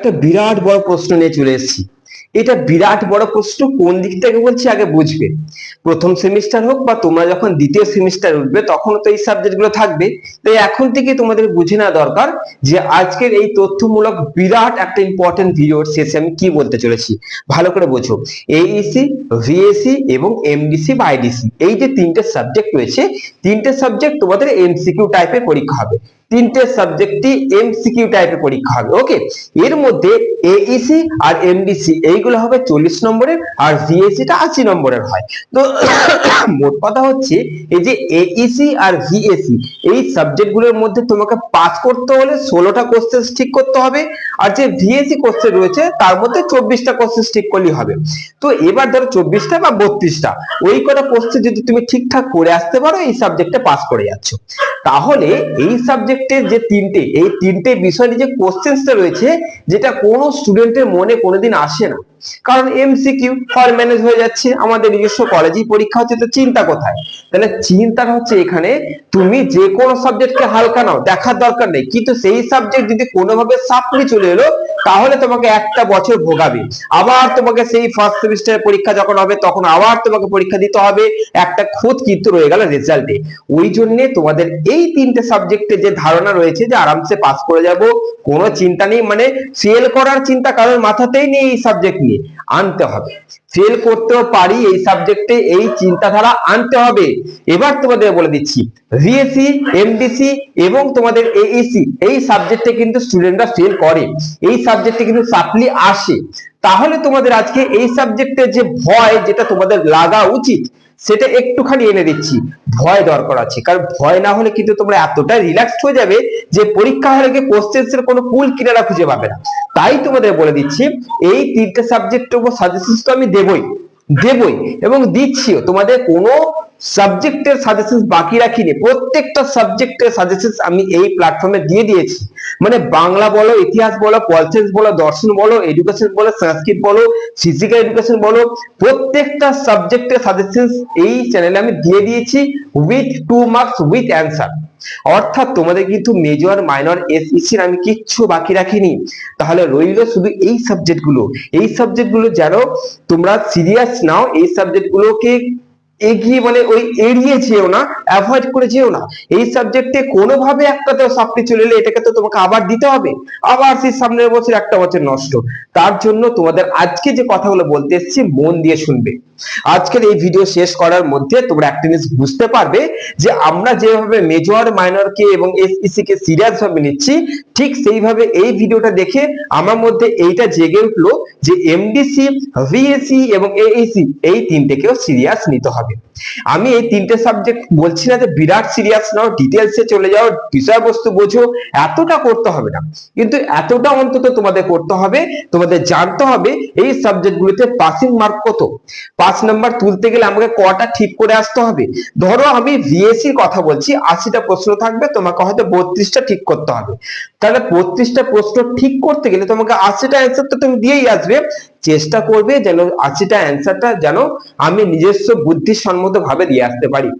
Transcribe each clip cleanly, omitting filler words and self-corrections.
একটা বিরাট বড় প্রশ্ন নিয়ে চলে এসেছি। এটা বিরাট বড় প্রশ্ন, কোন দিক থেকে বলছি আগে বুঝবে। প্রথম সেমিস্টার হোক বা তোমরা যখন দ্বিতীয় সেমিস্টার উঠবে তখন তো এই সাবজেক্ট গুলো থাকবে। তাই এখন থেকে তোমাদের বুঝে নেওয়া দরকার যে আজকের এই তথ্যমূলক বিরাট একটা ইম্পর্টেন্ট ভিডিওর শেষে আমি কি বলতে চলেছি। ভালো করে বোঝো। এইইসি, ভিএসি এবং এমডিসি বা আইডিসি, এই যে তিনটে সাবজেক্ট রয়েছে, তিনটে সাবজেক্ট তোমাদের এমসিকিউ টাইপের পরীক্ষা হবে। তিনটে সাবজেক্টই এমসিকিউ টাইপের পরীক্ষা হবে। ওকে, এর মধ্যে এইইসি আর এমডিসি এইগুলো হবে 40 নম্বরের, আর ভিএসি টা 80 নম্বরের হয়। তো মোট কথা হচ্ছে এই যে এইইসি আর ভিএসি এই সাবজেক্ট গুলোর মধ্যে তোমাকে পাস করতে হলে 16টা কোশ্চেন ঠিক করতে হবে, আর যে ভিএসি কোশ্চেন রয়েছে তার মধ্যে 24টা কোশ্চেন ঠিক করলেই হবে। তো এবার ধরো 24টা বা 32টা, ওই কটা কোশ্চেন যদি তুমি ঠিকঠাক করে আসতে পারো এই সাবজেক্টে পাস করে যাচ্ছ। তাহলে এই সাবজেক্টের যে এই তিনটে বিষয়ের যে কোশ্চেনটা রয়েছে, যেটা কোনো স্টুডেন্টের মনে কোনোদিন আসে না, কারণ এমসিকিউ ফর ম্যানেজ হয়ে যাচ্ছে, আমাদের নিজস্ব কলেজেই পরীক্ষা হচ্ছে, তো চিন্তা কোথায়? তাহলে চিন্তাটা হচ্ছে এখানে, তুমি যে কোনো সাবজেক্টকে হালকা নাও, দেখার দরকার নেই, কিন্তু সেই সাবজেক্ট যদি কোনোভাবে সাপ্লি চলে এলো তাহলে তোমাকে একটা বছর ভোগাবে। আবার তোমাকে সেই ফার্স্ট সেমিস্টারের পরীক্ষা যখন হবে তখন আবার তোমাকে পরীক্ষা দিতে হবে, একটা খুঁত কিন্তু রয়ে গেল রেজাল্টে। ওই জন্য তোমাদের এই তিনটে সাবজেক্টে যে ধারণা রয়েছে যে আরামসে পাস করে যাব, কোনো চিন্তা নেই, মানে ফেল করার চিন্তা কারোর মাথাতেই নেই, এই সাবজেক্ট নিয়ে আনতে হবে। ফেল করতেও পারি এই সাবজেক্টে, এই চিন্তাধারা আনতে হবে। এবার তোমাদের বলে দিচ্ছি, ভিএসি, এমডিসি এবং তোমাদের এইইসি এই সাবজেক্টে কিন্তু স্টুডেন্টরা ফেল করে, এই সাবজেক্টে কিন্তু সাপ্লি আসে। তাহলে তোমাদের আজকে এই সাবজেক্টের যে ভয়, যেটা তোমাদের লাগা উচিত, সেটা একটুখানি এনে দিচ্ছি। ভয় দরকার আছে, কারণ ভয় না হলে কিন্তু তোমরা এতটা রিল্যাক্সড হয়ে যাবে যে পরীক্ষা হলে গিয়ে কোশ্চেন্স এর কোনো কুল কিনারা খুঁজে পাবে না। তাই তোমাদের বলে দিচ্ছি, এই তিনটে সাবজেক্টের উপর সাজেশন তো আমি দেবই এবং দিচ্ছিও। তোমাদের কোনো সাবজেক্টের সাজেশন বাকি রাখিনি, প্রত্যেকটা সাবজেক্টের সাজেশন আমি এই প্ল্যাটফর্মে দিয়ে দিয়েছি। মানে বাংলা বলো, ইতিহাস বলো, পলিটিক্স বলো, দর্শন বলো, এডুকেশন বলো, সংস্কৃত বলো, ফিজিক্যাল এডুকেশন বলো, প্রত্যেকটা সাবজেক্টের সাজেশন এই চ্যানেলে আমি দিয়ে দিয়েছি, উইথ 2 মার্কস উইথ অ্যান্সার। অর্থাৎ তোমাদের কিন্তু মেজর মাইনর এসইসির আমি কিচ্ছু বাকি রাখিনি। তাহলে রইল শুধু এই সাবজেক্টগুলো যেন তোমরা সিরিয়াস নাও, এই সাবজেক্টগুলোকে এগিয়ে মানে ওই এড়িয়ে যেও না, অ্যাভয়েড করে যেও না। এই সাবজেক্টে কোনোভাবে একটাতেও সাপ্লি চলে এলে এটাকে তো তোমাকে আবার দিতে হবে, আবার সেই সামনের বছর একটা বছর নষ্ট। তার জন্য তোমাদের আজকে যে কথাগুলো বলতে এসেছি মন দিয়ে শুনবে। আজকের এই ভিডিও শেষ করার মধ্যে তোমরা একটা জিনিস বুঝতে পারবে যে আমরা যেভাবে মেজর মাইনরকে এবং এসইসি কে সিরিয়াস ভাবে নিচ্ছি, ঠিক সেইভাবে এই ভিডিওটা দেখে আমার মধ্যে এইটা জেগে উঠলো যে এমডিসি, ভিএসি এবং এইইসি এই তিনটেকেও সিরিয়াস নিতে হবে। আমি এই তিনটে সাবজেক্ট বলছি না যে বিরাট সিরিয়াস নাও, ডিটেলসে চলে যাও, বিষয়বস্তু বোঝো, এতটা করতে হবে না, কিন্তু এতটা অন্তত তোমাদের করতে হবে, তোমাদের জানতে হবে এই সাবজেক্টগুলোতে পাসিং মার্ক কত। 5 নাম্বার তুলতে গেলে আমাকে কটা ঠিক করে আসতে হবে। ধরো আমি ভিএসি এর কথা বলছি, 80টা প্রশ্ন থাকবে, তোমাকে হয়তো 32টা ঠিক করতে হবে। তাহলে 32টা প্রশ্ন ঠিক করতে গেলে তোমাকে 80টা অ্যান্সার তো তুমি দিয়েই আসবে। চেষ্টা করবে যেন 80টা অ্যান্সারটা যেন আমি নিজস্ব বুদ্ধিসম্মত ভাবে দিয়ে আসতে পারি।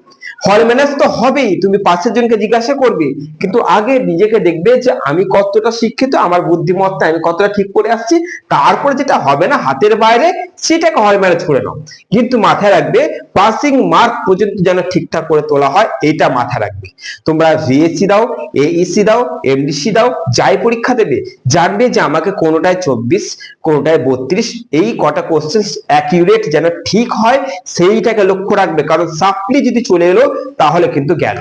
হল ম্যানেজ তো হবেই, তুমি পাশের জনকে জিজ্ঞাসা করবে, কিন্তু আগে নিজেকে দেখবে যে আমি কতটা শিক্ষিত, আমার বুদ্ধিমত্তা আমি কতটা ঠিক করে আসছি, তারপরে যেটা হবে না হাতের বাইরে সেটাকে হল ম্যানেজ করে নাও। কিন্তু মাথায় রাখবে পাসিং মার্ক পর্যন্ত যেন ঠিকঠাক করে তোলা হয়, এটা মাথায় রাখবে। তোমরা ভিএসসি দাও, এইইসি দাও, এমডিসি দাও, যাই পরীক্ষা দেবে, জানবে যে আমাকে কোনোটায় 24, কোনোটায় 32, এই কটা কোশ্চেন অ্যাকিউরেট যেন ঠিক হয় সেইটাকে লক্ষ্য রাখবে। কারণ সাপ্লি যদি চলে এলো তাহলে কিন্তু গেল।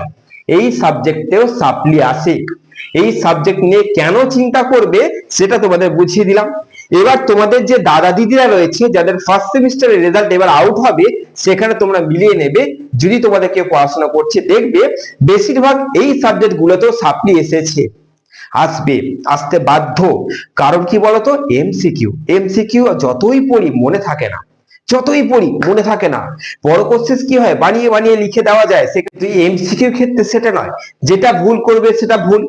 এই সাবজেক্টেও সাপ্লি আসে, এই সাবজেক্ট নিয়ে কেন চিন্তা করবে সেটা তোমাদের বুঝিয়ে দিলাম। এবার তোমাদের যে দাদা দিদিরা রয়েছে, যাদের ফার্স্ট সেমিস্টারের রেজাল্ট এবার আউট হবে, সেখানে তোমরা মিলিয়ে নেবে। যদি তোমাদের কেউ পড়াশোনা করছে, দেখবে বেশিরভাগ এই সাবজেক্ট গুলোতেও সাপ্লি এসেছে, আসতে বাধ্য। কারণ কি বলতো, এমসিকিউ যতই পড়ি মনে থাকে না, বড় কোশ্চেন কি হয়, বানিয়ে বানিয়ে লিখে দেওয়া যায়, সেক্ষেত্রে এমসিকিউ ক্ষেত্রে সেটা নয়, যেটা ভুল করবে সেটা ভুল,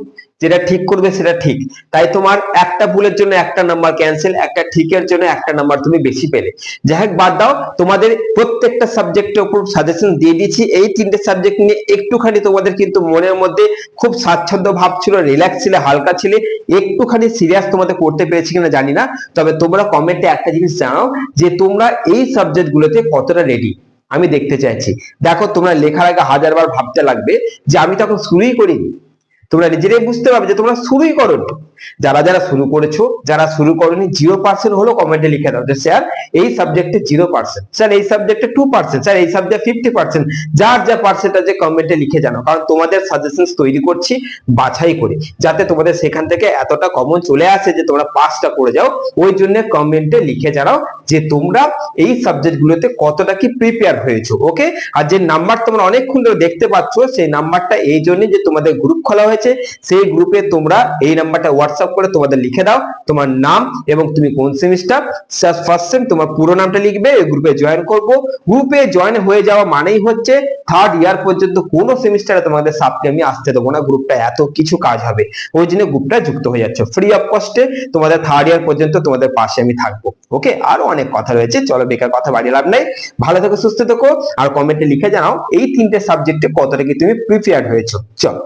যেটা ঠিক করবে সেটা ঠিক, তাই তোমার একটা ভুলের জন্য একটা নাম্বার ক্যান্সেল, একটা ঠিকের জন্য একটা নাম্বার তুমি বেশি পেলে। যাই হোক বাদ দাও, তোমাদের প্রত্যেকটা সাবজেক্টের উপর সাজেশন দিয়ে দিয়েছি। এই তিনটে সাবজেক্ট নিয়ে একটুখানি তোমাদের কিন্তু মনের মধ্যে খুব স্বাচ্ছন্দ্য ভাব ছিল, রিল্যাক্স ছিলে, হালকা ছিলে, একটুখানি সিরিয়াস তোমাদের করতে পেরেছি কিনা জানি না। তবে তোমরা কমেন্টে একটা জিনিস জানাও যে তোমরা এই সাবজেক্ট গুলোতে কতটা রেডি, আমি দেখতে চাইছি। দেখো তোমরা লেখার আগে হাজারবার ভাবতে লাগবে যে আমি তখন শুরুই করিনি, তোমরা নিজেরাই বুঝতে পারবে যে তোমরা শুরুই করোনি। যারা যারা শুরু করেছো, যারা শুরু করোনি 0% হলো কমেন্টে লিখে দাও যে স্যার এই সাবজেক্টে 0%, স্যার এই সাবজেক্টে 2%, স্যার এই সাবজেক্ট 50%, যার যা পার্সেন্ট আছে কমেন্টে লিখে জানাও। কারণ তোমাদের সাজেশন তৈরি করছি বাছাই করে, যাতে তোমাদের সেখান থেকে এতটা কমন চলে আসে যে তোমরা পাসটা করে যাও। ওই জন্য কমেন্টে লিখে জানাও যে তোমরা এই সাবজেক্ট গুলোতে কতটা কি প্রিপেয়ার হয়েছো। ওকে, আর যে নাম্বার তোমরা অনেকক্ষণ ধরে দেখতে পাচ্ছ সেই নাম্বারটা এই জন্য যে তোমাদের গ্রুপ খোলা হয়েছে, সেই গ্রুপে তোমরা এই নাম্বারটা হোয়াটসঅ্যাপ করে তোমাদের লিখে দাও তোমার নাম এবং তুমি কোন সেমিস্টার, ফার্স্ট সেম, তোমার পুরো নামটা লিখবে, এই গ্রুপে জয়েন করব। গ্রুপে জয়েন হয়ে যাওয়া মানেই হচ্ছে থার্ড ইয়ার পর্যন্ত কোনো সেমিস্টারে তোমাদের সাপ্লি আমি আসতে দেবো না, গ্রুপটা এত কিছু কাজ হবে, ওই জন্য গ্রুপটা যুক্ত হয়ে যাচ্ছে ফ্রি অফ কস্টে। তোমাদের থার্ড ইয়ার পর্যন্ত তোমাদের পাশে আমি থাকবো। ওকে, আরো অনেক কথা রয়েছে, চলো বেকার কথা বাড়িয়ে লাভ নাই। ভালো থেকো, সুস্থ থেকো, আর কমেন্টে লিখে জানাও এই তিনটে সাবজেক্টে কতটা কি তুমি প্রিপেয়ার্ড হয়েছো। চলো।